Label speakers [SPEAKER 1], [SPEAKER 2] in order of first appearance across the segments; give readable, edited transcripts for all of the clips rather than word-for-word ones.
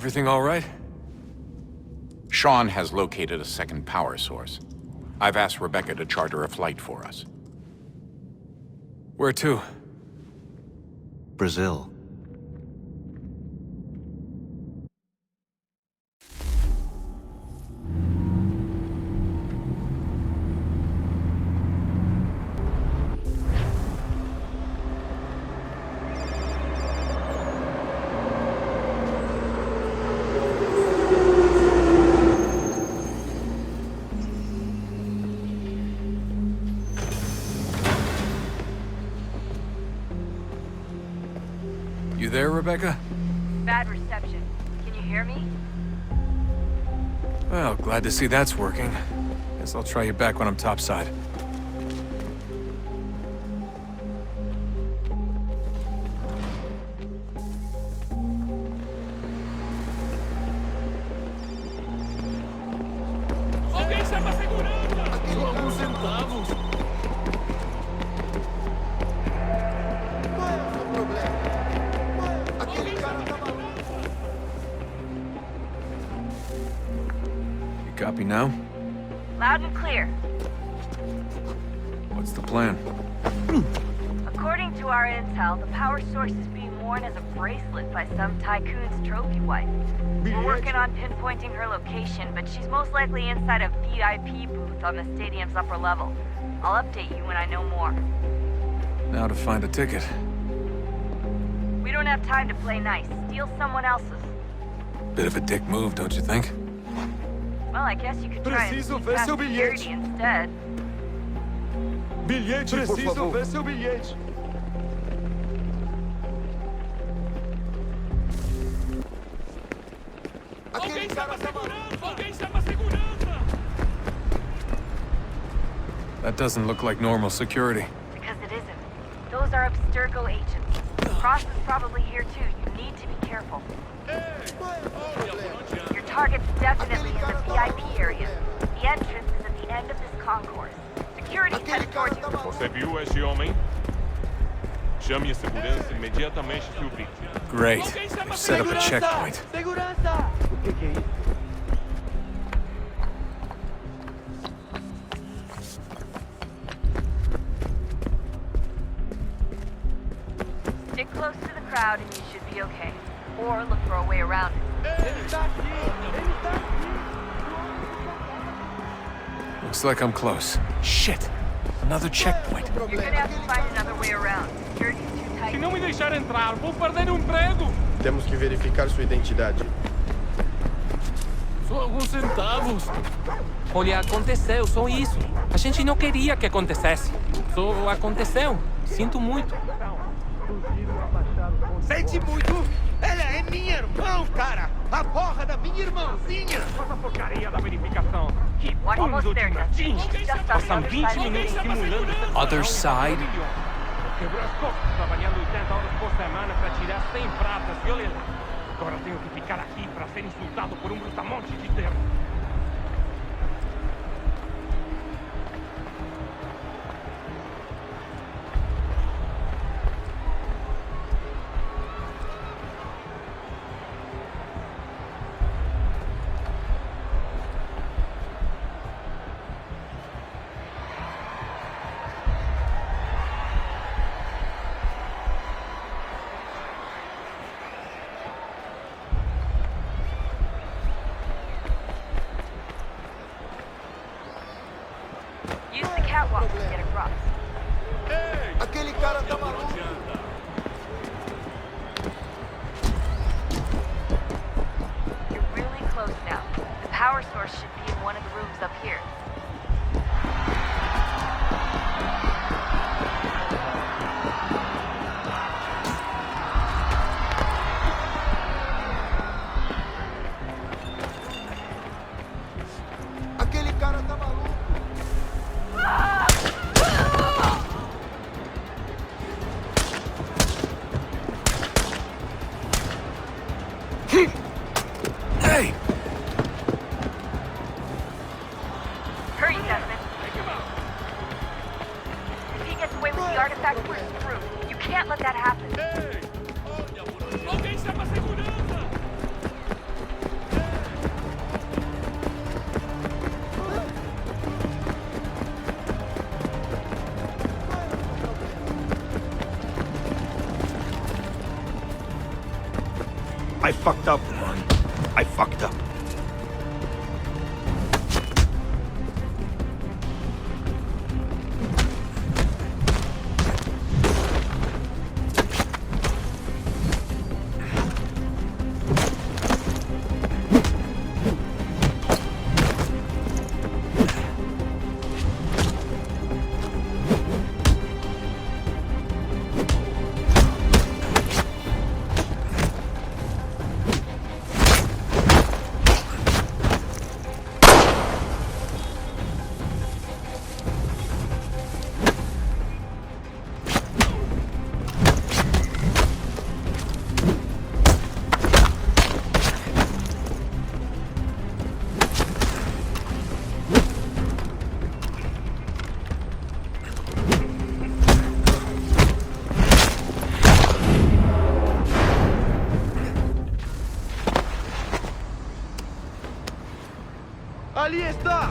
[SPEAKER 1] Everything all right?
[SPEAKER 2] Sean has located a second power source. I've asked Rebecca to charter a flight for us.
[SPEAKER 1] Where to?
[SPEAKER 3] Brazil.
[SPEAKER 1] You there, Rebecca?
[SPEAKER 4] Bad reception. Can you hear me?
[SPEAKER 1] Well, glad to see that's working. Guess I'll try you back when I'm topside.
[SPEAKER 5] Alguém chama a segurança! Só alguns centavos!
[SPEAKER 6] Qual é o seu problema? Aquele cara tá maluco.
[SPEAKER 1] You copy now?
[SPEAKER 4] Loud and clear.
[SPEAKER 1] What's the plan?
[SPEAKER 4] According to our intel, the power source is being worn as a bracelet by some tycoon's trophy wife. We're working on pinpointing her location, but she's most likely inside a VIP booth on the stadium's upper level. I'll update you when I know more.
[SPEAKER 1] Now to find a ticket.
[SPEAKER 4] We don't have time to play nice. Steal someone else's.
[SPEAKER 1] Bit of a dick move, don't you think?
[SPEAKER 4] Well, I guess you could try and
[SPEAKER 6] Preciso
[SPEAKER 4] sneak
[SPEAKER 6] ver
[SPEAKER 4] past
[SPEAKER 6] seu
[SPEAKER 4] security
[SPEAKER 6] bilhete.
[SPEAKER 4] instead.
[SPEAKER 6] Bilhete, preciso ver seu bilhete.
[SPEAKER 5] Alguém chama a segurança! Alguém chama a segurança!
[SPEAKER 1] That doesn't look like normal security.
[SPEAKER 4] Because it isn't. Those are Abstergo agents. Cross is probably here too. You need to be careful. Your target's definitely in the VIP area. The entrance is at the end of this concourse. Security heads towards you.
[SPEAKER 5] Você viu este homem? Chame a segurança imediatamente, seu vítima.
[SPEAKER 1] Great. We've set up a checkpoint.
[SPEAKER 6] Segurança! O que é isso?
[SPEAKER 4] Stick close to the crowd and you should be okay. Or look for a way around it.
[SPEAKER 6] Ele tá aqui! Ele tá aqui!
[SPEAKER 1] Looks like I'm close. Shit! Another checkpoint.
[SPEAKER 4] You're gonna have to find another way around. Security's too
[SPEAKER 5] Se
[SPEAKER 4] tight.
[SPEAKER 5] não me deixar entrar, vou perder o emprego!
[SPEAKER 7] Temos que verificar sua identidade.
[SPEAKER 5] Só alguns centavos.
[SPEAKER 8] Olha, aconteceu, só isso. A gente não queria que acontecesse. Só aconteceu. Sinto muito.
[SPEAKER 6] Sente muito! Ela é minha irmã, cara! A porra da minha irmãzinha!
[SPEAKER 5] Essa porcaria da verificação. Que
[SPEAKER 4] We're almost
[SPEAKER 5] bando de
[SPEAKER 4] there,
[SPEAKER 5] latim.
[SPEAKER 4] Dustin. Just on the
[SPEAKER 5] Passam
[SPEAKER 4] other
[SPEAKER 5] 20
[SPEAKER 4] side.
[SPEAKER 5] minutos simulando essa
[SPEAKER 1] Other side?
[SPEAKER 5] Quebrou as costas trabalhando 80 horas por semana para tirar 100 pratas. E olha lá. Agora tenho que ficar aqui para ser insultado por um brutamonte de terra.
[SPEAKER 4] Use the catwalk to get across.
[SPEAKER 6] Aquele cara tá maluco!
[SPEAKER 4] You're really close now. The power source should be in one of the rooms up here.
[SPEAKER 6] Aquele cara tá maluco!
[SPEAKER 1] Hey!
[SPEAKER 4] Hurry, Desmond. If he gets away with the artifact, we're screwed. You can't let that happen.
[SPEAKER 5] Alguém chama a segurança!
[SPEAKER 3] I fucked up, man. I fucked up.
[SPEAKER 6] Ali está!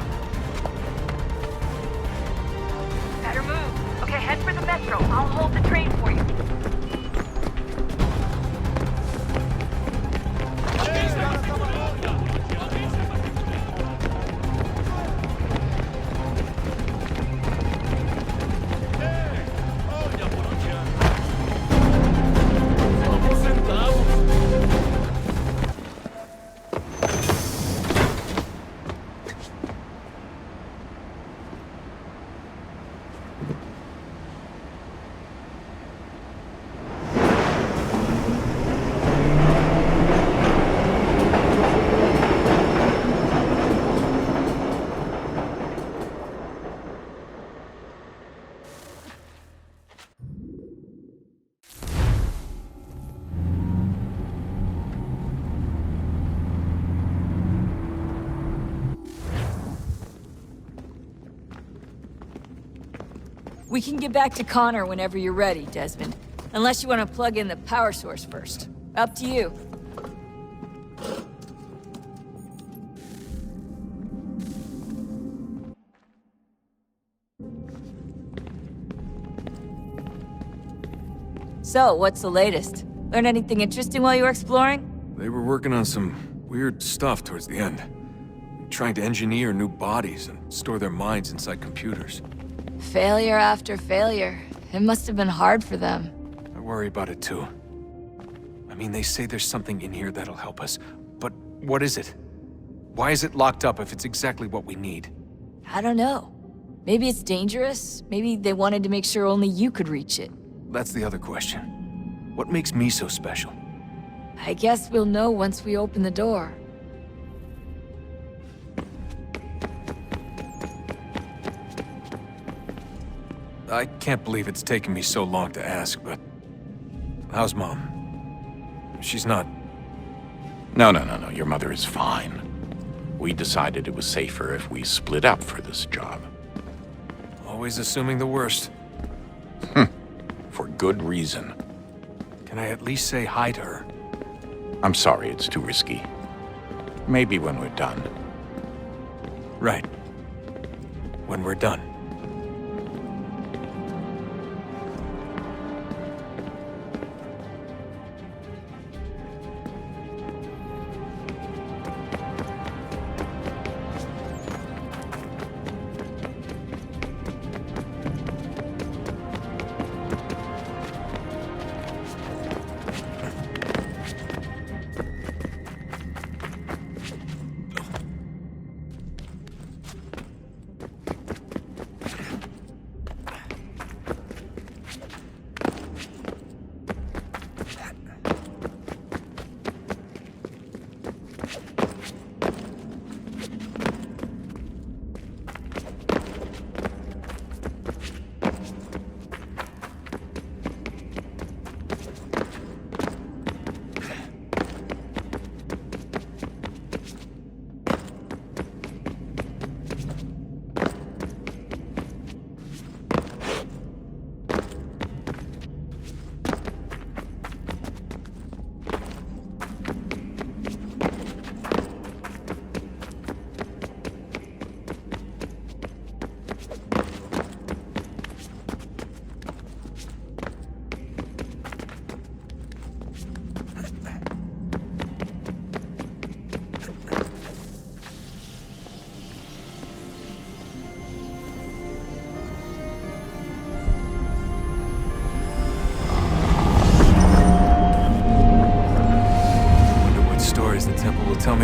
[SPEAKER 4] Better move. Okay, head for the metro. I'll hold the train for you. We can get back to Connor whenever you're ready, Desmond. Unless you want to plug in the power source first. Up to you. So, what's the latest? Learn anything interesting while you were exploring?
[SPEAKER 1] They were working on some weird stuff towards the end. Trying to engineer new bodies and store their minds inside computers.
[SPEAKER 4] Failure after failure. It must have been hard for them.
[SPEAKER 1] I worry about it too. I mean, they say there's something in here that'll help us, but what is it? Why is it locked up if it's exactly what we need?
[SPEAKER 4] I don't know. Maybe it's dangerous. Maybe they wanted to make sure only you could reach it.
[SPEAKER 1] That's the other question. What makes me so special?
[SPEAKER 4] I guess we'll know once we open the door.
[SPEAKER 1] I can't believe it's taken me so long to ask, but... how's Mom? She's not...
[SPEAKER 2] No. Your mother is fine. We decided it was safer if we split up for this job.
[SPEAKER 1] always assuming the worst.
[SPEAKER 2] For good reason.
[SPEAKER 1] Can I at least say hi to her?
[SPEAKER 2] I'm sorry, it's too risky. Maybe when we're done.
[SPEAKER 1] Right. When we're done.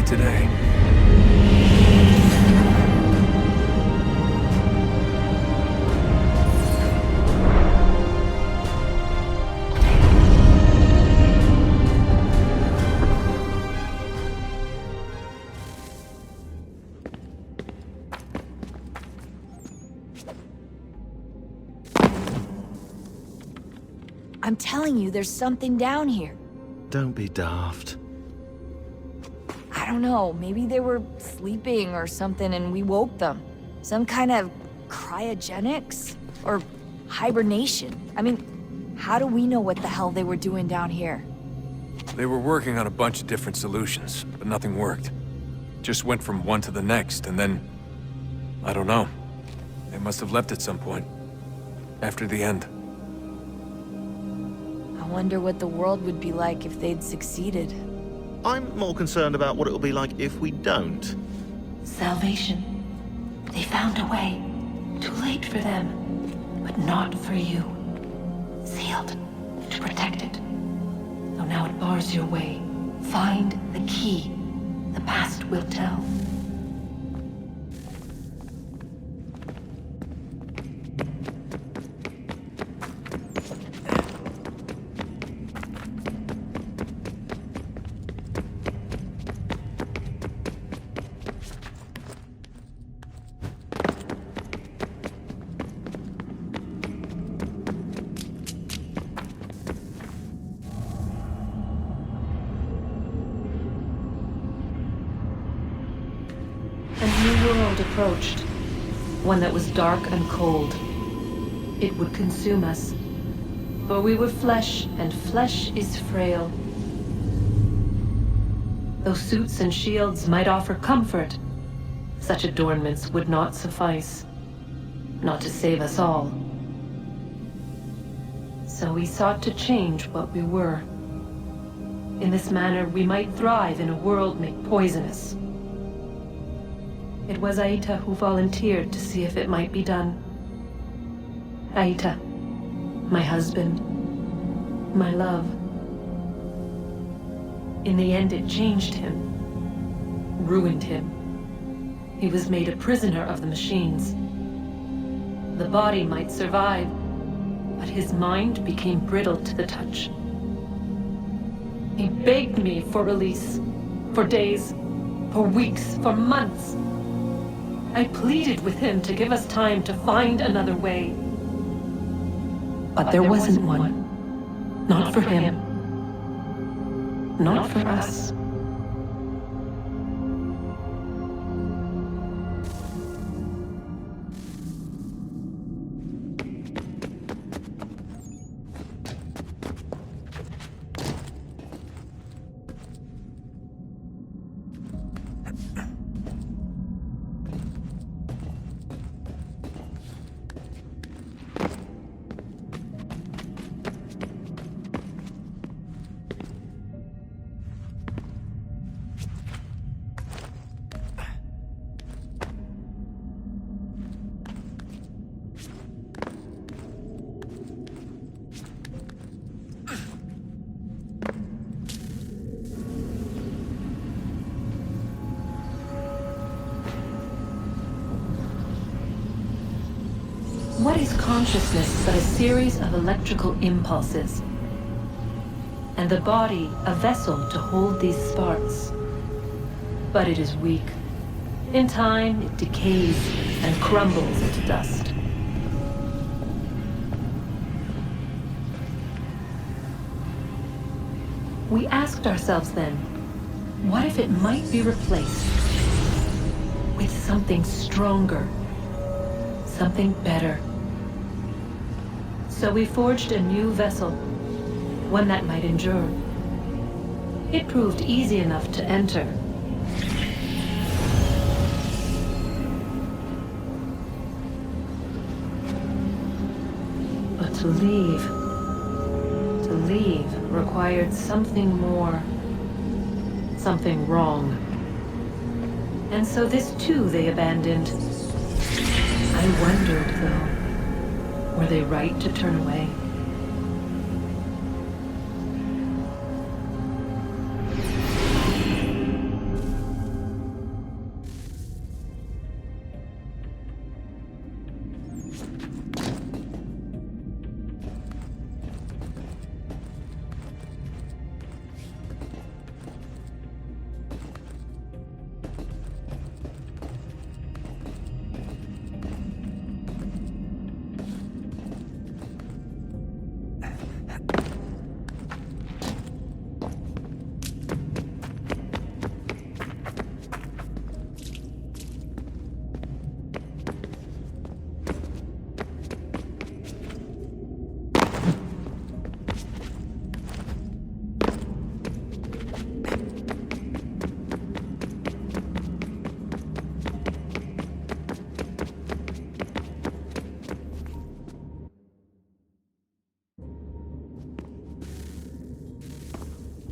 [SPEAKER 1] today.
[SPEAKER 4] I'm telling you, there's something down here.
[SPEAKER 3] Don't be daft.
[SPEAKER 4] I don't know, maybe they were sleeping or something and we woke them. Some kind of cryogenics? Or hibernation? I mean, how do we know what the hell they were doing down here?
[SPEAKER 1] They were working on a bunch of different solutions, but nothing worked. Just went from one to the next, and then... I don't know. They must have left at some point. After the end.
[SPEAKER 4] I wonder what the world would be like if they'd succeeded.
[SPEAKER 3] I'm more concerned about what it'll be like if we don't.
[SPEAKER 9] Salvation. They found a way. Too late for them, but not for you. Sealed to protect it. Though now it bars your way. Find the key. The past will tell. Approached. One that was dark and cold. It would consume us. For we were flesh, and flesh is frail. Though suits and shields might offer comfort, such adornments would not suffice. Not to save us all. So we sought to change what we were. In this manner, we might thrive in a world made poisonous. It was Aita who volunteered to see if it might be done. Aita, my husband, my love. In the end, it changed him, ruined him. He was made a prisoner of the machines. The body might survive, but his mind became brittle to the touch. He begged me for release, for days, for weeks, for months. I pleaded with him to give us time to find another way. But there wasn't one. Not for him. Not for us. What is consciousness but a series of electrical impulses? And the body a vessel to hold these sparks. But it is weak. In time, it decays and crumbles into dust. We asked ourselves then, what if it might be replaced with something stronger, something better? So we forged a new vessel, one that might endure. It proved easy enough to enter. But to leave required something more, something wrong. And so this too they abandoned. I wondered, though. Were they right to turn away?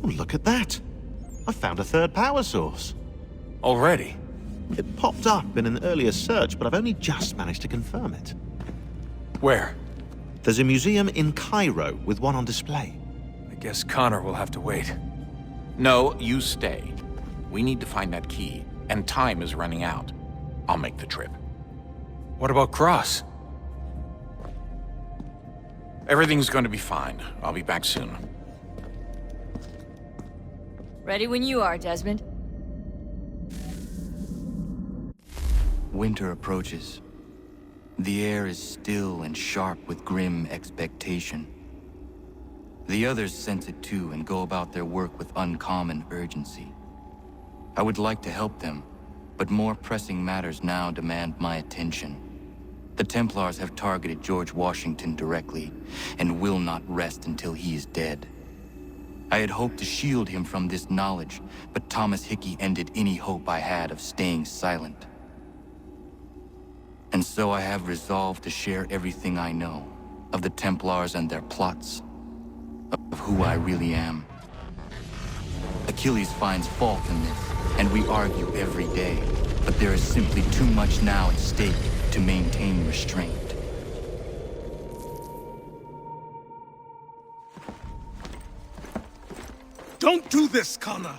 [SPEAKER 3] Oh, look at that. I found a third power source.
[SPEAKER 1] Already?
[SPEAKER 3] It popped up in an earlier search, but I've only just managed to confirm it.
[SPEAKER 1] Where?
[SPEAKER 3] There's a museum in Cairo with one on display.
[SPEAKER 1] I guess Connor will have to wait.
[SPEAKER 2] No, you stay. We need to find that key, and time is running out. I'll make the trip.
[SPEAKER 1] What about Cross?
[SPEAKER 2] Everything's going to be fine. I'll be back soon.
[SPEAKER 4] Ready when you are, Desmond.
[SPEAKER 10] Winter approaches. The air is still and sharp with grim expectation. The others sense it too and go about their work with uncommon urgency. I would like to help them, but more pressing matters now demand my attention. The Templars have targeted George Washington directly, and will not rest until he is dead. I had hoped to shield him from this knowledge, but Thomas Hickey ended any hope I had of staying silent. And so I have resolved to share everything I know, of the Templars and their plots, of who I really am. Achilles finds fault in this, and we argue every day, but there is simply too much now at stake to maintain restraint.
[SPEAKER 6] Don't do this, Connor!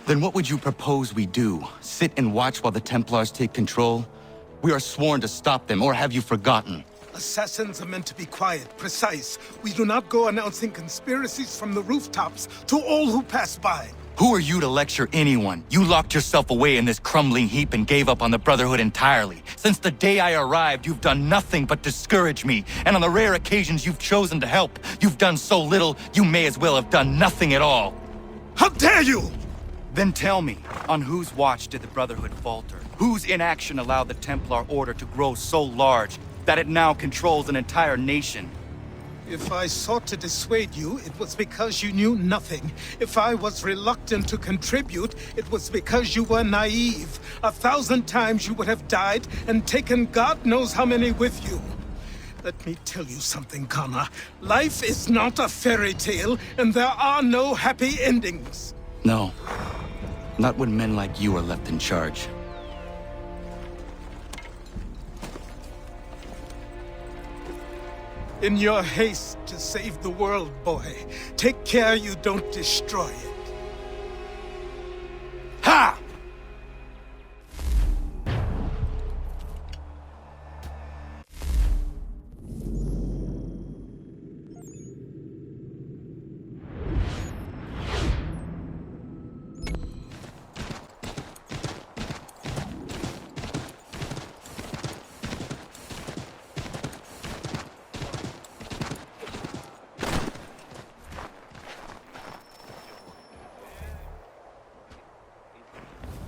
[SPEAKER 10] Then what would you propose we do? Sit and watch while the Templars take control? We are sworn to stop them, or have you forgotten?
[SPEAKER 6] Assassins are meant to be quiet, precise. We do not go announcing conspiracies from the rooftops to all who pass by.
[SPEAKER 10] Who are you to lecture anyone? You locked yourself away in this crumbling heap and gave up on the Brotherhood entirely. Since the day I arrived, you've done nothing but discourage me. And on the rare occasions you've chosen to help, you've done so little, you may as well have done nothing at all.
[SPEAKER 6] How dare you!
[SPEAKER 10] Then tell me, on whose watch did the Brotherhood falter? Whose inaction allowed the Templar Order to grow so large that it now controls an entire nation?
[SPEAKER 6] If I sought to dissuade you, it was because you knew nothing. If I was reluctant to contribute, it was because you were naive. 1,000 times you would have died and taken God knows how many with you. Let me tell you something, Connor. Life is not a fairy tale, and there are no happy endings.
[SPEAKER 10] No. Not when men like you are left in charge.
[SPEAKER 6] In your haste to save the world, boy, take care you don't destroy it. Ha!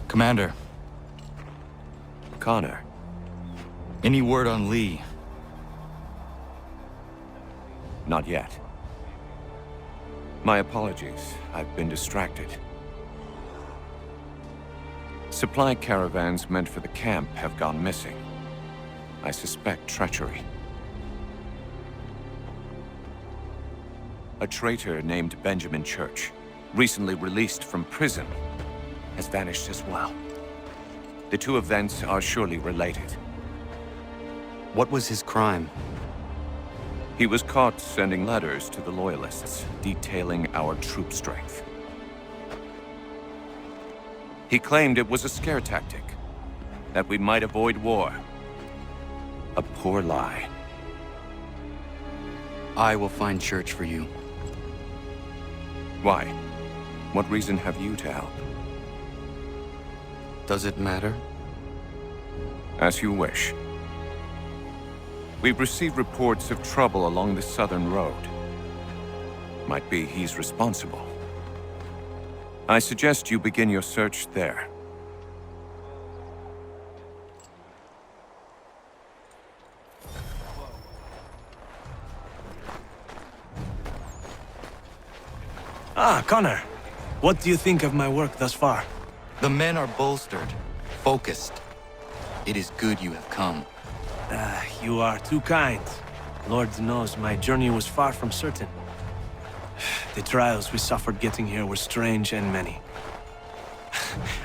[SPEAKER 10] Commander.
[SPEAKER 1] Connor.
[SPEAKER 10] Any word on Lee?
[SPEAKER 1] Not yet. My apologies. I've been distracted. Supply caravans meant for the camp have gone missing. I suspect treachery. A traitor named Benjamin Church, recently released from prison, has vanished as well. The two events are surely related.
[SPEAKER 10] What was his crime?
[SPEAKER 1] He was caught sending letters to the Loyalists, detailing our troop strength. He claimed it was a scare tactic, that we might avoid war. A poor lie.
[SPEAKER 10] I will find Church for you.
[SPEAKER 1] Why? What reason have you to help?
[SPEAKER 10] Does it matter?
[SPEAKER 1] As you wish. We've received reports of trouble along the southern road. Might be he's responsible. I suggest you begin your search there.
[SPEAKER 11] Ah, Connor. What do you think of my work thus far?
[SPEAKER 10] The men are bolstered, focused. It is good you have come.
[SPEAKER 11] You are too kind. Lord knows my journey was far from certain. The trials we suffered getting here were strange and many.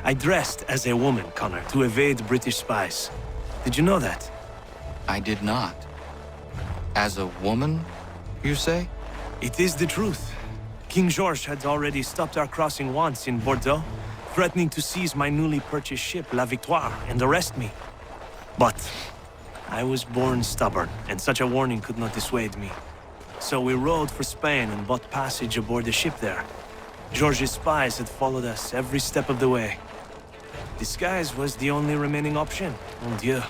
[SPEAKER 11] I dressed as a woman, Connor, to evade British spies. Did you know that?
[SPEAKER 10] I did not. As a woman, you say?
[SPEAKER 11] It is the truth. King George had already stopped our crossing once in Bordeaux, threatening to seize my newly purchased ship, La Victoire, and arrest me. But I was born stubborn, and such a warning could not dissuade me. So we rode for Spain and bought passage aboard the ship there. George's spies had followed us every step of the way. Disguise was the only remaining option, mon Dieu.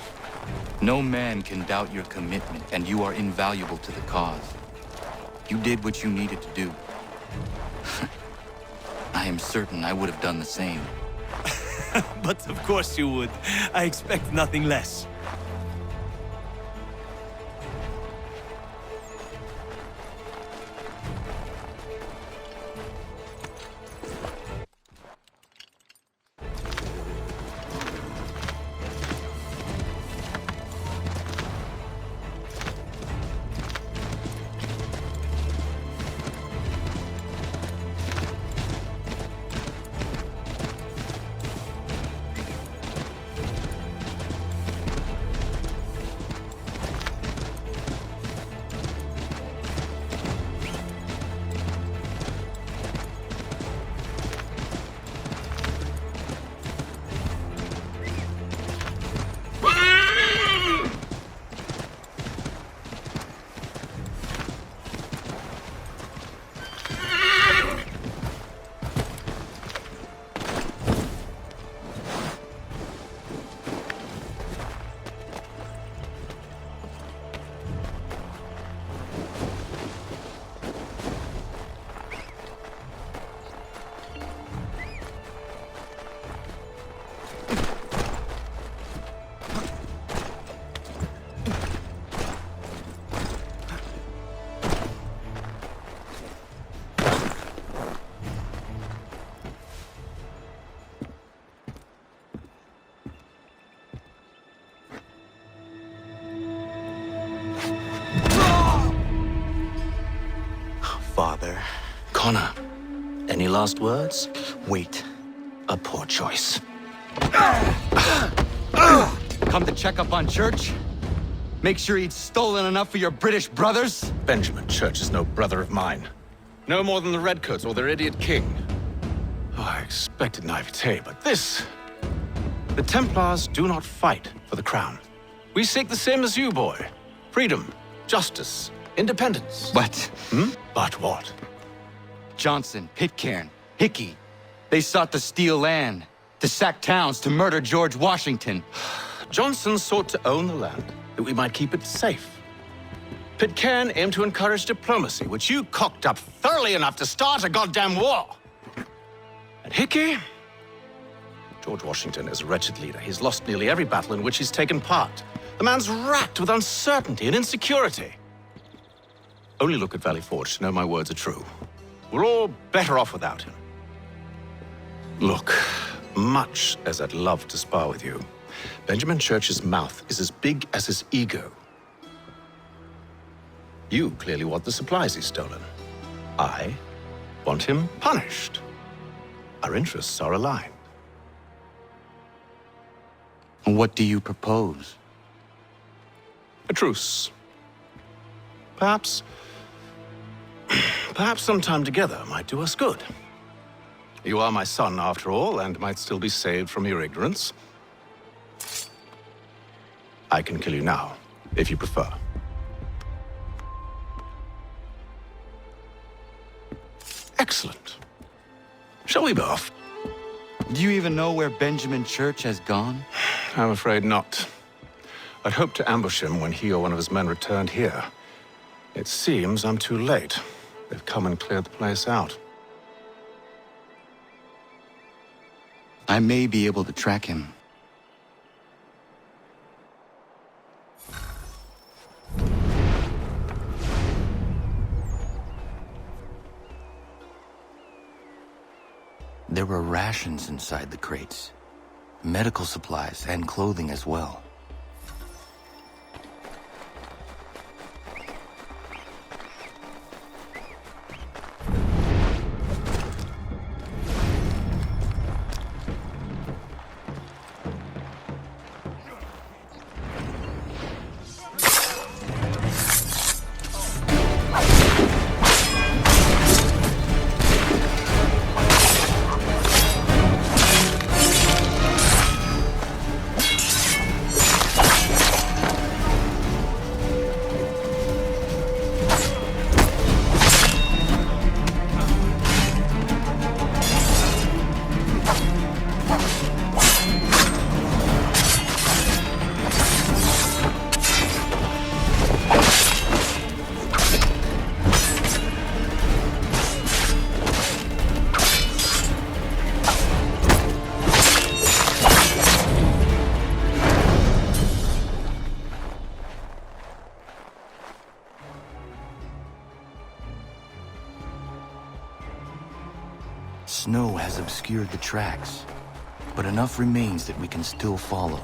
[SPEAKER 10] No man can doubt your commitment, and you are invaluable to the cause. You did what you needed to do. I am certain I would have done the same.
[SPEAKER 11] But of course you would. I expect nothing less.
[SPEAKER 12] Father. Connor, any last words? Wait. A poor choice.
[SPEAKER 10] Come to check up on Church? Make sure he'd stolen enough for your British brothers?
[SPEAKER 13] Benjamin Church is no brother of mine. No more than the Redcoats or their idiot king. Oh, I expected naivete, but this... The Templars do not fight for the crown. We seek the same as you, boy. Freedom, justice, independence.
[SPEAKER 10] But...
[SPEAKER 13] But what?
[SPEAKER 10] Johnson, Pitcairn, Hickey. They sought to steal land, to sack towns, to murder George Washington.
[SPEAKER 13] Johnson sought to own the land, that we might keep it safe. Pitcairn aimed to encourage diplomacy, which you cocked up thoroughly enough to start a goddamn war. And Hickey? George Washington is a wretched leader. He's lost nearly every battle in which he's taken part. The man's racked with uncertainty and insecurity. Only look at Valley Forge to know my words are true. We're all better off without him. Look, much as I'd love to spar with you, Benjamin Church's mouth is as big as his ego. You clearly want the supplies he's stolen. I want him punished. Our interests are aligned.
[SPEAKER 10] What do you propose?
[SPEAKER 13] A truce. Perhaps some time together might do us good. You are my son, after all, and might still be saved from your ignorance. I can kill you now, if you prefer. Excellent. Shall we be off?
[SPEAKER 10] Do you even know where Benjamin Church has gone?
[SPEAKER 13] I'm afraid not. I'd hoped to ambush him when he or one of his men returned here. It seems I'm too late. They've come and cleared the place out.
[SPEAKER 10] I may be able to track him. There were rations inside the crates, medical supplies and clothing as well. Snow has obscured the tracks, but enough remains that we can still follow.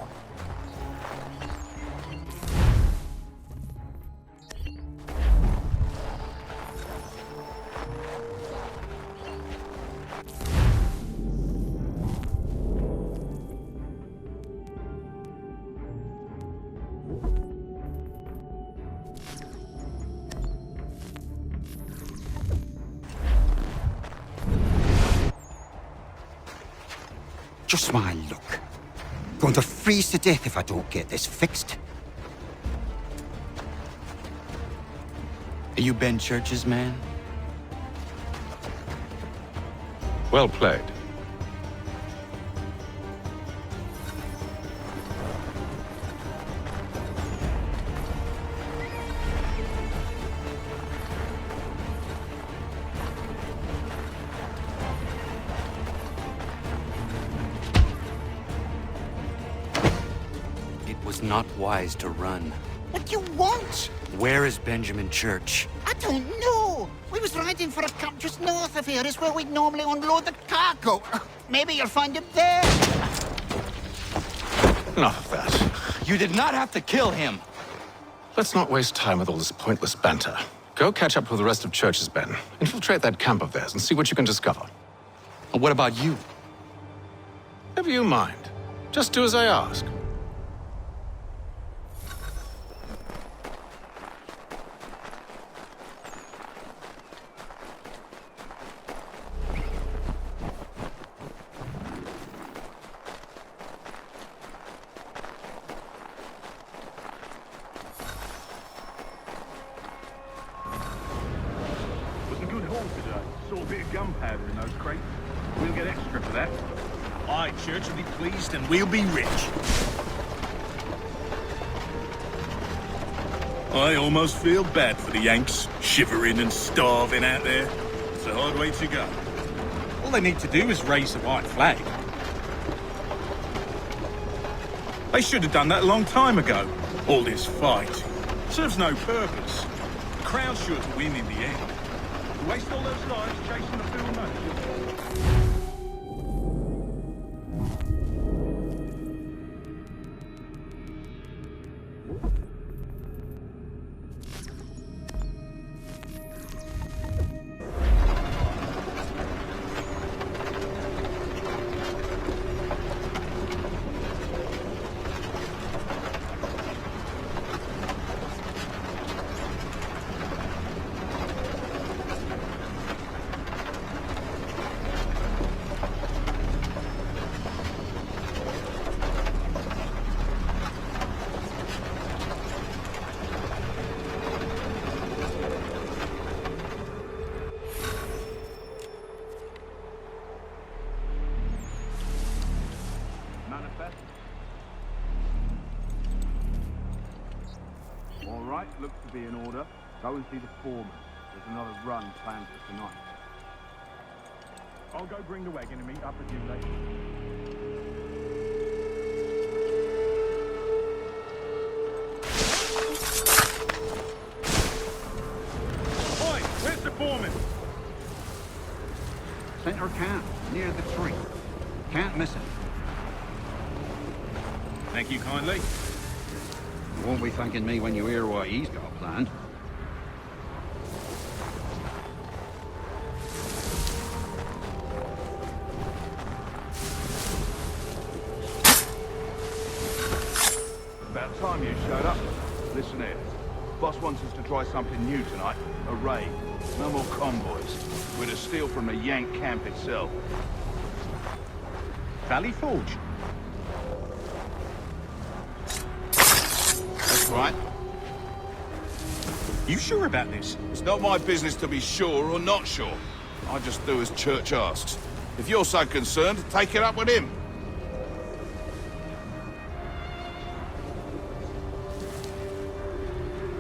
[SPEAKER 14] Just my luck. Going to freeze to death if I don't get this fixed.
[SPEAKER 10] Are you Ben Church's man?
[SPEAKER 2] Well played.
[SPEAKER 10] Not wise to run.
[SPEAKER 14] What do you want?
[SPEAKER 10] Where is Benjamin Church?
[SPEAKER 14] I don't know. We was riding for a camp just north of here. Is where we'd normally unload the cargo. Maybe you'll find him there.
[SPEAKER 13] Enough of that.
[SPEAKER 10] You did not have to kill him.
[SPEAKER 13] Let's not waste time with all this pointless banter. Go catch up with the rest of Church's men. Infiltrate that camp of theirs and see what you can discover.
[SPEAKER 10] And what about you?
[SPEAKER 13] Never you mind. Just do as I ask.
[SPEAKER 15] Church will be pleased and we'll be rich. I almost feel bad for the Yanks, shivering and starving out there. It's a hard way to go. All they need to do is raise the white flag. They should have done that a long time ago. All this fight serves no purpose. The crowd's sure to win in the end. To waste all those lives chasing the fool notion.
[SPEAKER 16] Looks to be in order. Go and see the foreman. There's another run planned for tonight. I'll go bring the wagon and meet up with you later. Oi! Where's the foreman?
[SPEAKER 14] Center camp, near the tree. Can't miss it.
[SPEAKER 16] Thank you kindly.
[SPEAKER 14] You won't be thanking me when you hear what he's got planned.
[SPEAKER 16] About time you showed up. Listen here. Boss wants us to try something new tonight. A raid. No more convoys. We're to steal from the Yank camp itself. Valley Forge?
[SPEAKER 14] That's right.
[SPEAKER 16] You sure about this?
[SPEAKER 15] It's not my business to be sure or not sure. I just do as Church asks. If you're so concerned, take it up with him.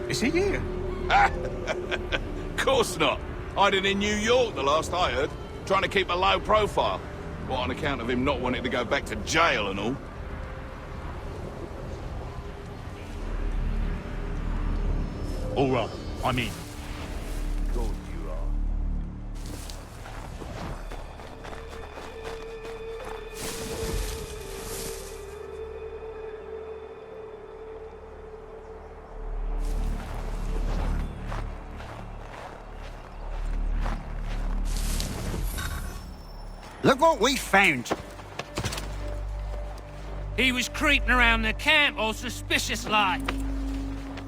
[SPEAKER 16] Is he here?
[SPEAKER 15] Of course not. Hiding in New York, the last I heard. Trying to keep a low profile. What, on account of him not wanting to go back to jail and all?
[SPEAKER 16] All right, I'm in.
[SPEAKER 14] Look what we found.
[SPEAKER 17] He was creeping around the camp all suspicious-like.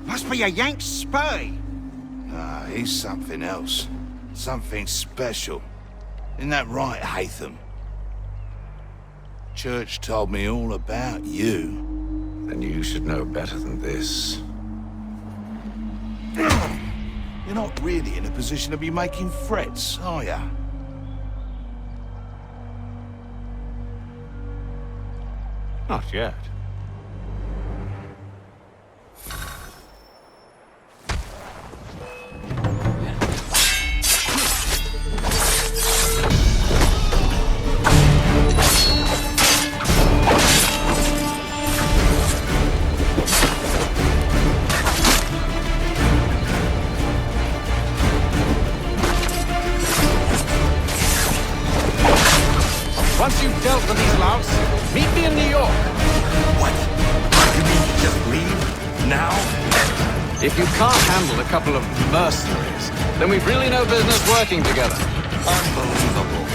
[SPEAKER 14] Must be a Yank spy.
[SPEAKER 18] Ah, he's something else. Something special. Isn't that right, Haytham? Church told me all about you.
[SPEAKER 19] Then you should know better than this.
[SPEAKER 18] You're not really in a position to be making threats, are ya?
[SPEAKER 2] Not yet.
[SPEAKER 13] Once you've dealt with these louts, meet me in New York.
[SPEAKER 19] What? You mean just leave? Now?
[SPEAKER 13] If you can't handle a couple of mercenaries, then we've really no business working together.
[SPEAKER 19] Unbelievable.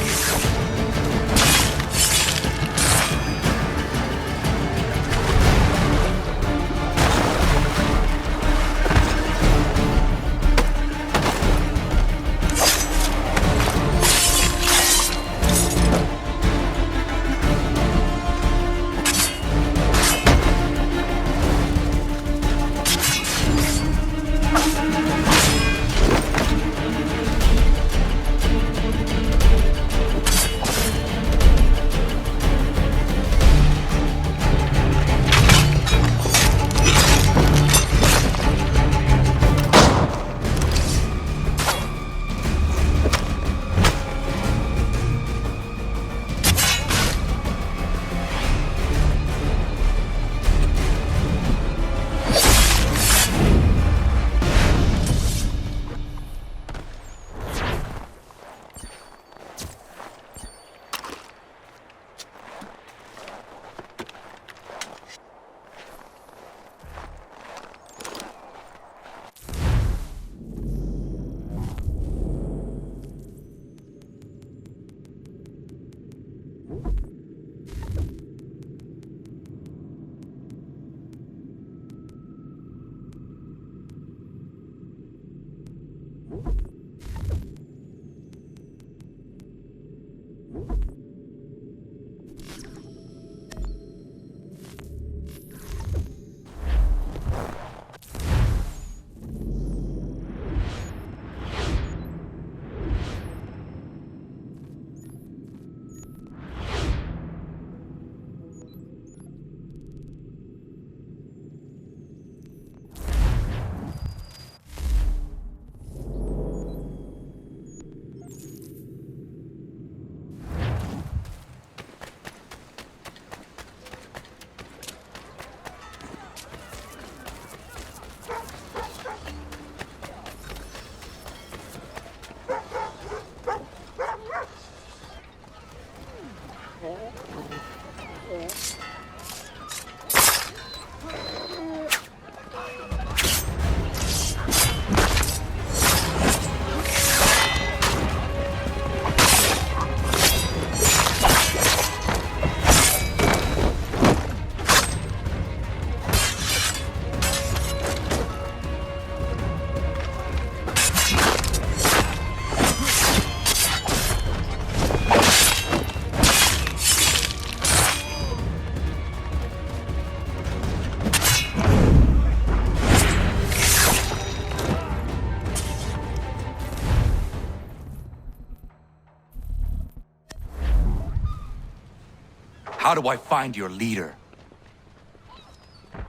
[SPEAKER 19] How do I find your leader?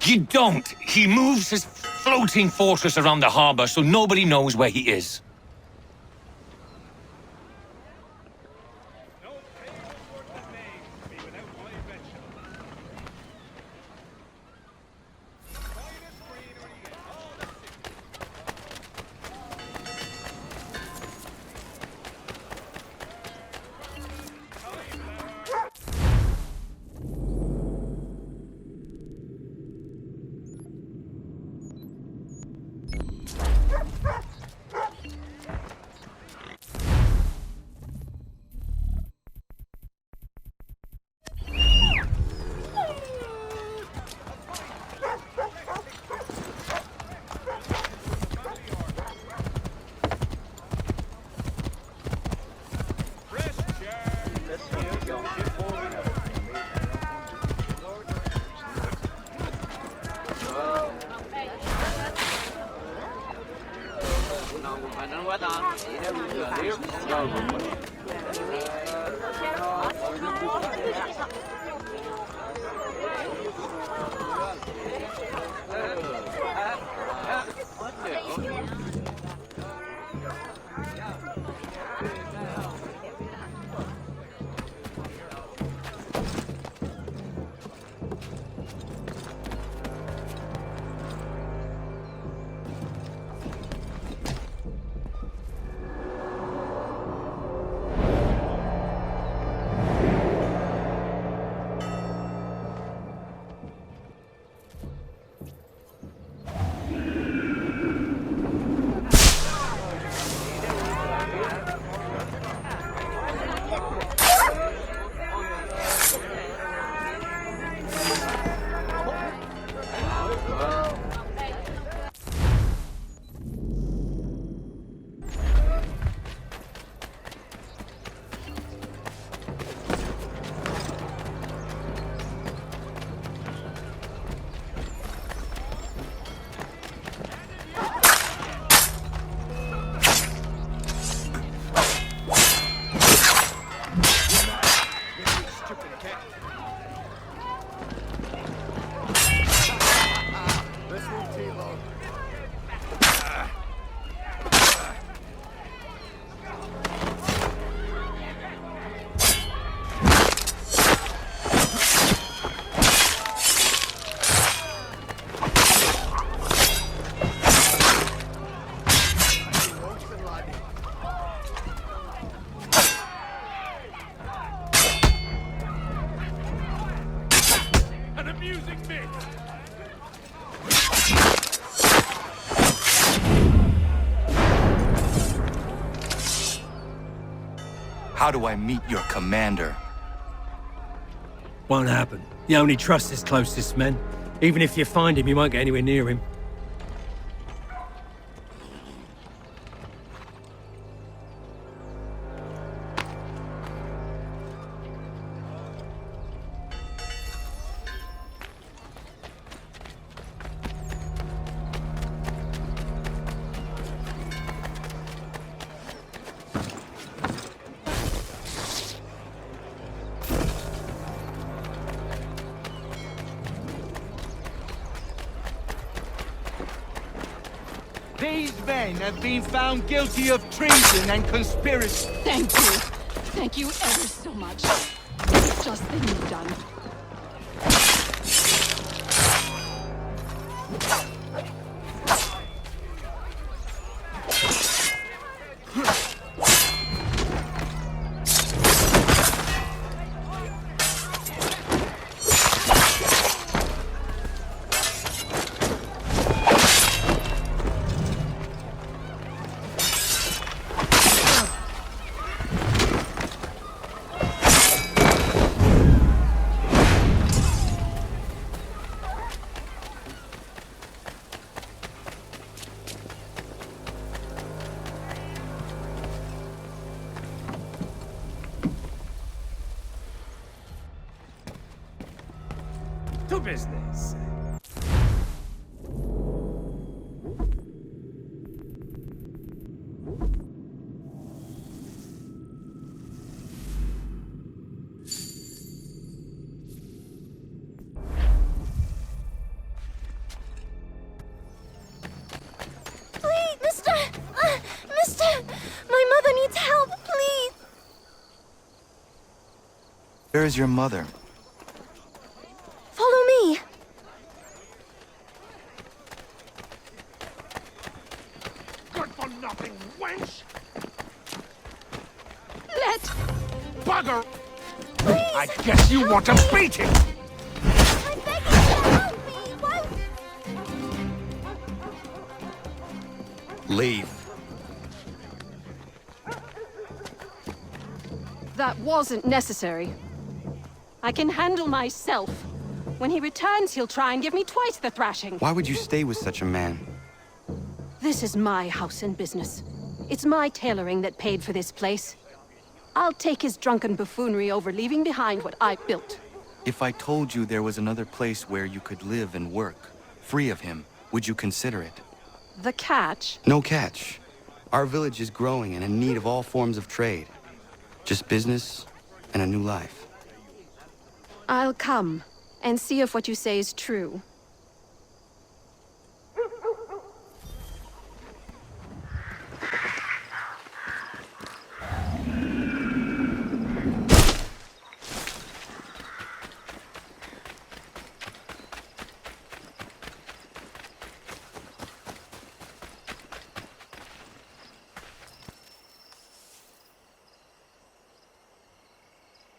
[SPEAKER 17] You don't. He moves his floating fortress around the harbor so nobody knows where he is.
[SPEAKER 10] How do I meet your commander?
[SPEAKER 20] Won't happen. You only trust his closest men. Even if you find him, you won't get anywhere near him.
[SPEAKER 21] These men have been found guilty of treason and conspiracy.
[SPEAKER 22] Thank you. Thank you ever so much. Just the thing you've done.
[SPEAKER 20] To business.
[SPEAKER 23] Please, Mister! My mother needs help, please!
[SPEAKER 10] Where is your mother?
[SPEAKER 23] Follow me.
[SPEAKER 5] Good for nothing, wench!
[SPEAKER 22] Let...
[SPEAKER 5] Bugger!
[SPEAKER 23] Please.
[SPEAKER 5] I guess you want to beat it!
[SPEAKER 23] I beg you to help me! Why...
[SPEAKER 10] Leave.
[SPEAKER 22] That wasn't necessary. I can handle myself. When he returns, he'll try and give me twice the thrashing.
[SPEAKER 10] Why would you stay with such a man?
[SPEAKER 22] This is my house and business. It's my tailoring that paid for this place. I'll take his drunken buffoonery over leaving behind what I built.
[SPEAKER 10] If I told you there was another place where you could live and work, free of him, would you consider it?
[SPEAKER 22] The catch?
[SPEAKER 10] No catch. Our village is growing and in need of all forms of trade. Just business and a new life.
[SPEAKER 22] I'll come and see if what you say is true.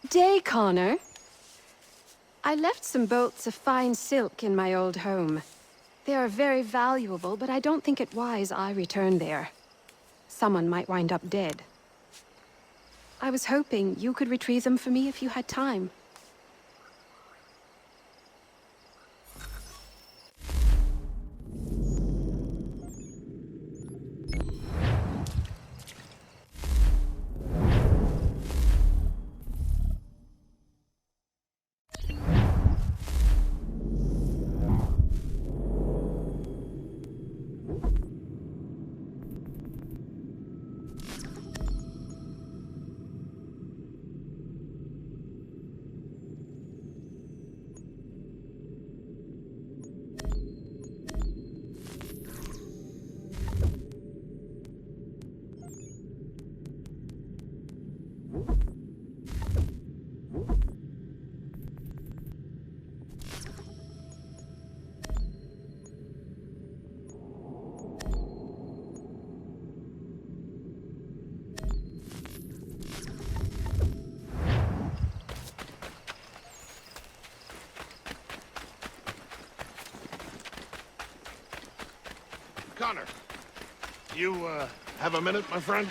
[SPEAKER 22] Day, Connor. I left some bolts of fine silk in my old home. They are very valuable, but I don't think it wise I return there. Someone might wind up dead. I was hoping you could retrieve them for me if you had time.
[SPEAKER 7] Connor, you, have a minute, my friend?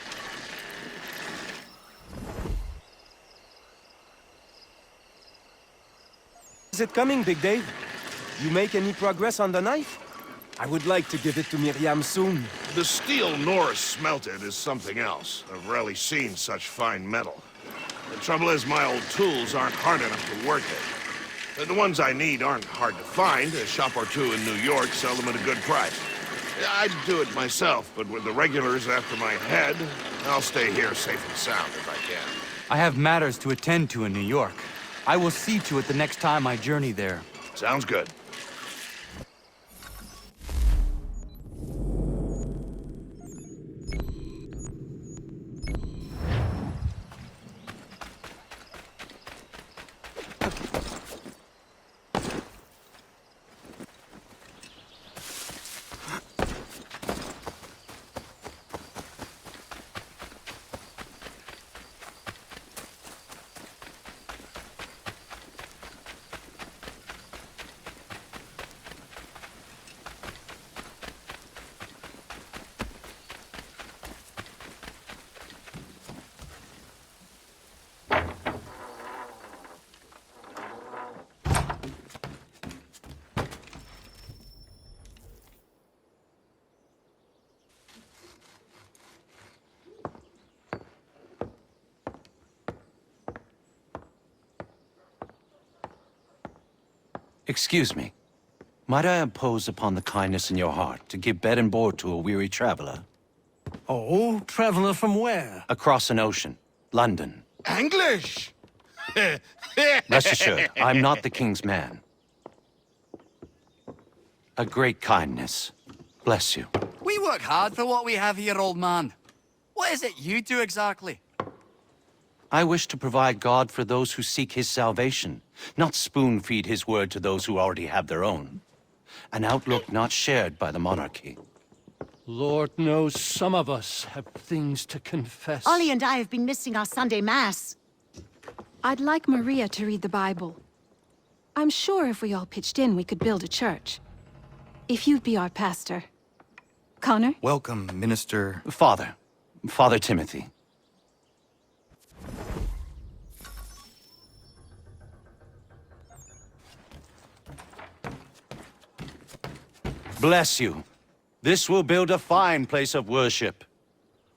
[SPEAKER 21] Is it coming, Big Dave? You make any progress on the knife? I would like to give it to Miriam soon.
[SPEAKER 7] The steel Norris smelted is something else. I've rarely seen such fine metal. The trouble is, my old tools aren't hard enough to work it. The ones I need aren't hard to find. A shop or two in New York sell them at a good price. I'd do it myself, but with the regulars after my head, I'll stay here safe and sound if I can.
[SPEAKER 10] I have matters to attend to in New York. I will see to it the next time I journey there.
[SPEAKER 7] Sounds good.
[SPEAKER 8] Excuse me. Might I impose upon the kindness in your heart to give bed and board to a weary traveler?
[SPEAKER 11] Oh, traveler from where?
[SPEAKER 8] Across an ocean. London.
[SPEAKER 7] English!
[SPEAKER 8] Rest assured, I'm not the king's man. A great kindness. Bless you.
[SPEAKER 9] We work hard for what we have here, old man. What is it you do exactly?
[SPEAKER 8] I wish to provide God for those who seek his salvation, not spoon-feed his word to those who already have their own. An outlook not shared by the monarchy.
[SPEAKER 24] Lord knows some of us have things to confess.
[SPEAKER 25] Ollie and I have been missing our Sunday Mass.
[SPEAKER 22] I'd like Maria to read the Bible. I'm sure if we all pitched in, we could build a church. If you'd be our pastor. Connor?
[SPEAKER 10] Welcome, Minister...
[SPEAKER 8] Father Timothy. Bless you. This will build a fine place of worship.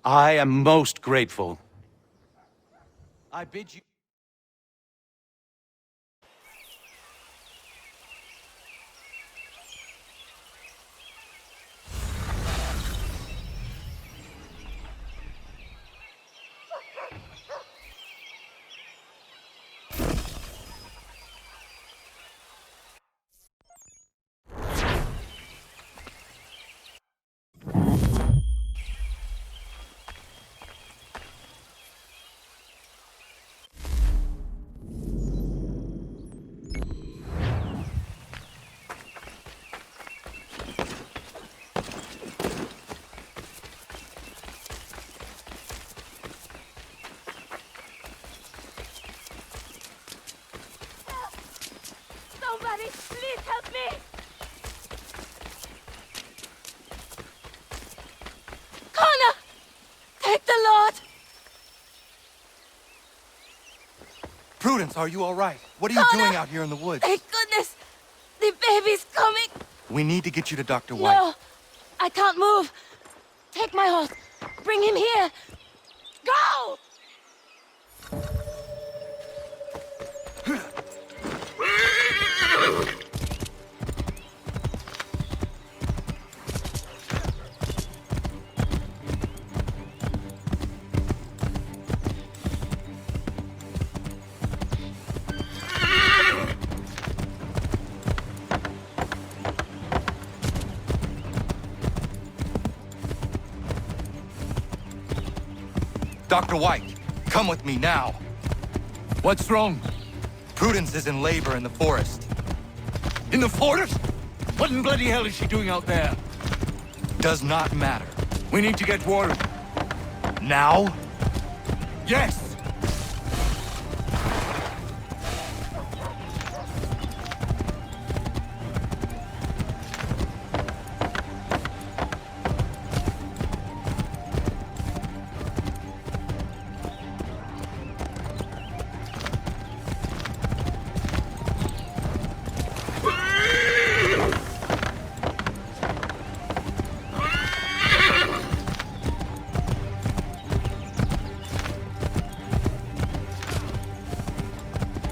[SPEAKER 8] I am most grateful. I bid you...
[SPEAKER 10] Prudence, are you all right? What are you doing out here in the woods?
[SPEAKER 23] Thank goodness! The baby's coming!
[SPEAKER 10] We need to get you to Dr. White.
[SPEAKER 23] No! I can't move! Take my horse! Bring him here! Go!
[SPEAKER 10] Dr. White, come with me now.
[SPEAKER 17] What's wrong?
[SPEAKER 10] Prudence is in labor in the forest.
[SPEAKER 17] In the forest? What in bloody hell is she doing out there?
[SPEAKER 10] Does not matter.
[SPEAKER 17] We need to get word.
[SPEAKER 10] Now?
[SPEAKER 17] Yes!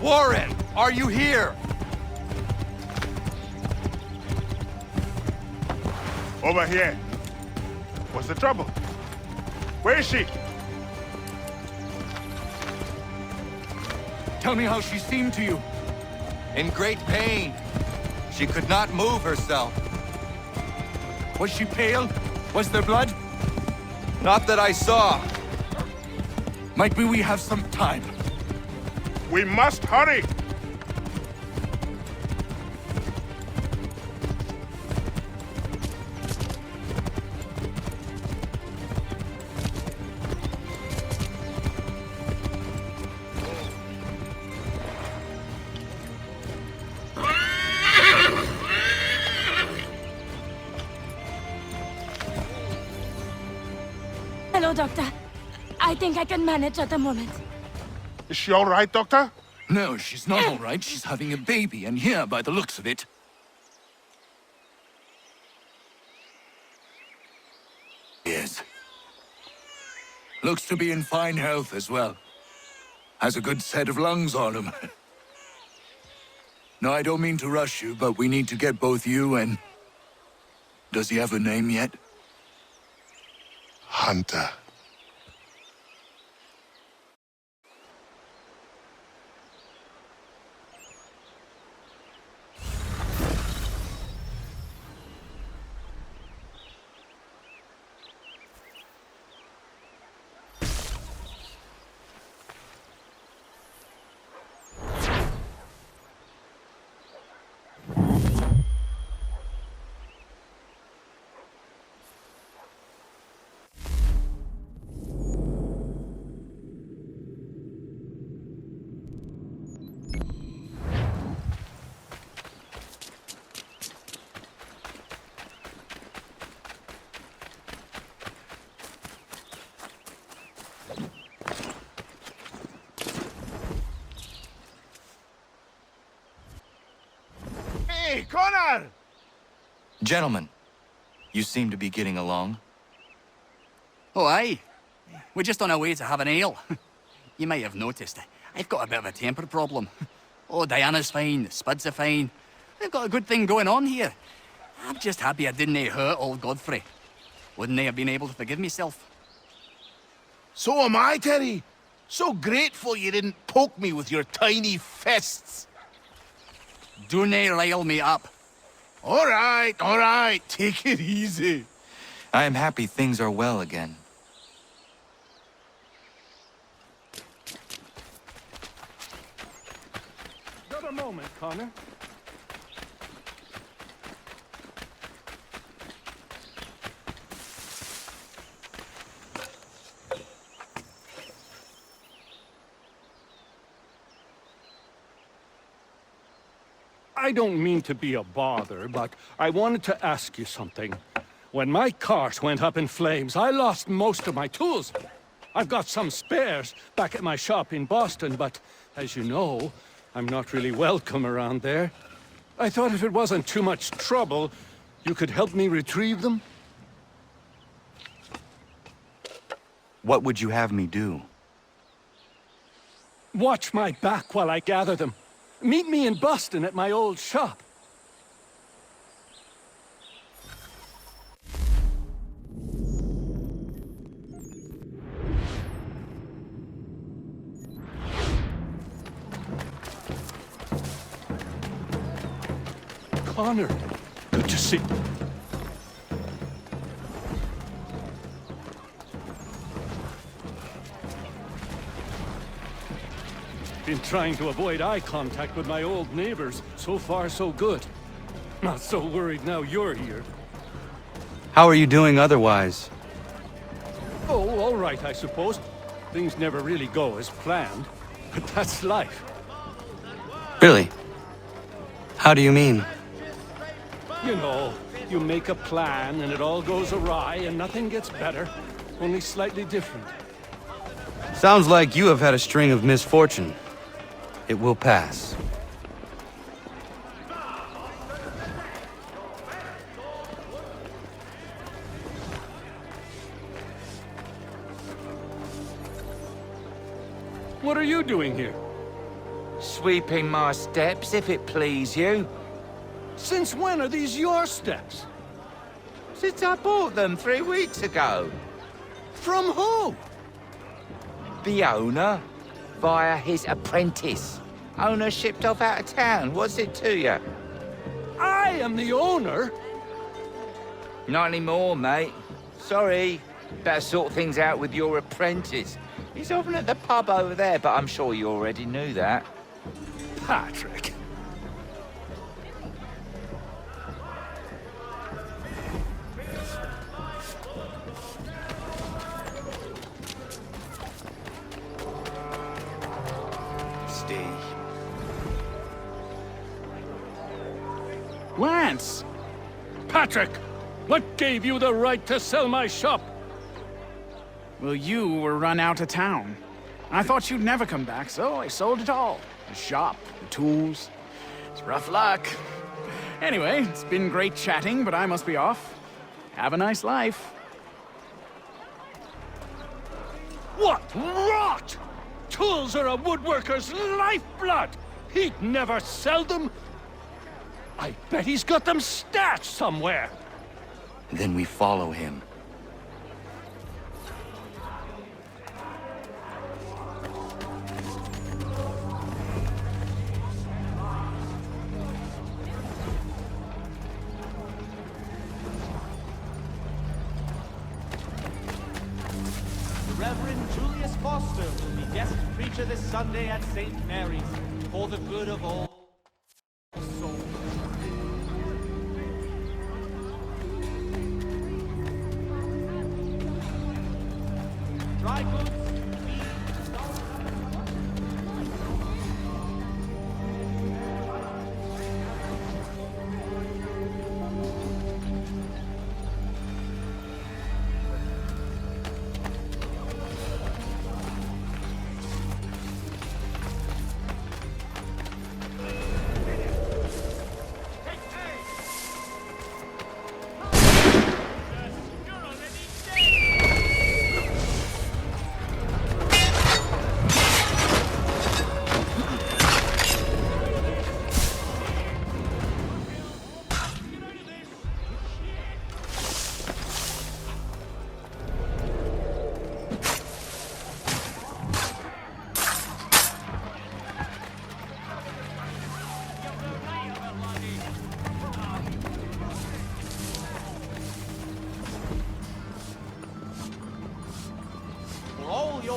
[SPEAKER 10] Warren, are you here?
[SPEAKER 1] Over here. What's the trouble? Where is she?
[SPEAKER 17] Tell me how she seemed to you.
[SPEAKER 10] In great pain. She could not move herself.
[SPEAKER 17] Was she pale? Was there blood?
[SPEAKER 10] Not that I saw.
[SPEAKER 17] Might we have some time?
[SPEAKER 1] We must hurry!
[SPEAKER 23] Hello, Doctor. I think I can manage at the moment.
[SPEAKER 1] Is she all right, Doctor?
[SPEAKER 17] No, she's not all right. She's having a baby, and here, by the looks of it... Yes. Looks to be in fine health as well. Has a good set of lungs on him. No, I don't mean to rush you, but we need to get both you and... Does he have a name yet?
[SPEAKER 1] Hunter.
[SPEAKER 7] Hey, Connor!
[SPEAKER 10] Gentlemen, you seem to be getting along.
[SPEAKER 9] Oh, aye. We're just on our way to have an ale. You might have noticed, I've got a bit of a temper problem. Oh, Diana's fine, Spuds are fine. We've got a good thing going on here. I'm just happy I didn't hurt old Godfrey. Wouldn't they have been able to forgive myself?
[SPEAKER 7] So am I, Terry. So grateful you didn't poke me with your tiny fists.
[SPEAKER 9] Do nae rile me up.
[SPEAKER 7] All right. Take it easy.
[SPEAKER 10] I am happy things are well again.
[SPEAKER 24] Just a moment, Connor. I don't mean to be a bother, but I wanted to ask you something. When my cart went up in flames, I lost most of my tools. I've got some spares back at my shop in Boston, but as you know, I'm not really welcome around there. I thought if it wasn't too much trouble, you could help me retrieve them?
[SPEAKER 10] What would you have me do?
[SPEAKER 24] Watch my back while I gather them. Meet me in Boston at my old shop. Connor, good to see you. Been trying to avoid eye contact with my old neighbors. So far, so good. Not so worried now you're here.
[SPEAKER 10] How are you doing otherwise?
[SPEAKER 24] Oh, all right, I suppose. Things never really go as planned, but that's life.
[SPEAKER 10] Really? How do you mean?
[SPEAKER 24] You know, you make a plan and it all goes awry and nothing gets better, only slightly different.
[SPEAKER 10] Sounds like you have had a string of misfortune. It will pass.
[SPEAKER 24] What are you doing here?
[SPEAKER 3] Sweeping my steps, if it please you.
[SPEAKER 24] Since when are these your steps?
[SPEAKER 3] Since I bought them 3 weeks ago.
[SPEAKER 24] From who?
[SPEAKER 3] The owner, via his apprentice. Owner shipped off out of town. What's it to you?
[SPEAKER 24] I am the owner?
[SPEAKER 3] Not anymore, mate. Sorry. Better sort things out with your apprentice. He's often at the pub over there, but I'm sure you already knew that.
[SPEAKER 24] Patrick.
[SPEAKER 10] Stay.
[SPEAKER 24] Lance! Patrick! What gave you the right to sell my shop?
[SPEAKER 4] Well, you were run out of town. I thought you'd never come back, so I sold it all. The shop, the tools. It's rough luck. Anyway, it's been great chatting, but I must be off. Have a nice life.
[SPEAKER 24] What rot! Tools are a woodworker's lifeblood! He'd never sell them! I bet he's got them stashed somewhere!
[SPEAKER 10] Then we follow him.
[SPEAKER 6] Reverend Julius Foster will be guest preacher this Sunday at St. Mary's for the good of all souls. Dry goods,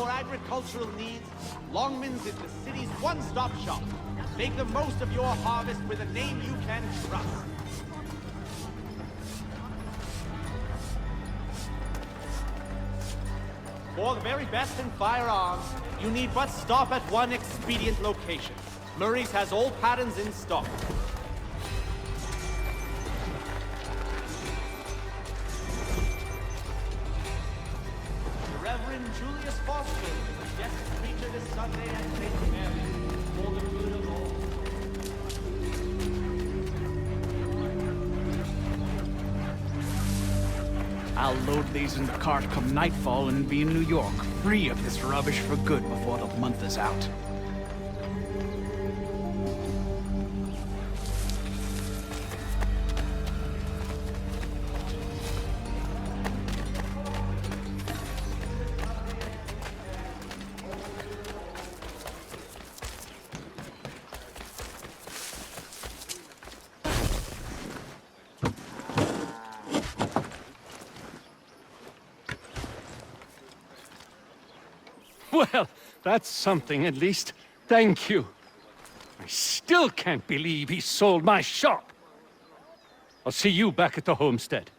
[SPEAKER 6] agricultural needs, Longman's is the city's one-stop shop. Make the most of your harvest with a name you can trust. For the very best in firearms, you need but stop at one expedient location. Murray's has all patterns in stock. The Reverend Julius Just Foster, guest preacher this Sunday at St. Mary, for the good of all.
[SPEAKER 4] I'll load these in the cart come nightfall and be in New York, free of this rubbish for good before the month is out.
[SPEAKER 24] Well, that's something at least. Thank you. I still can't believe he sold my shop. I'll see you back at the homestead.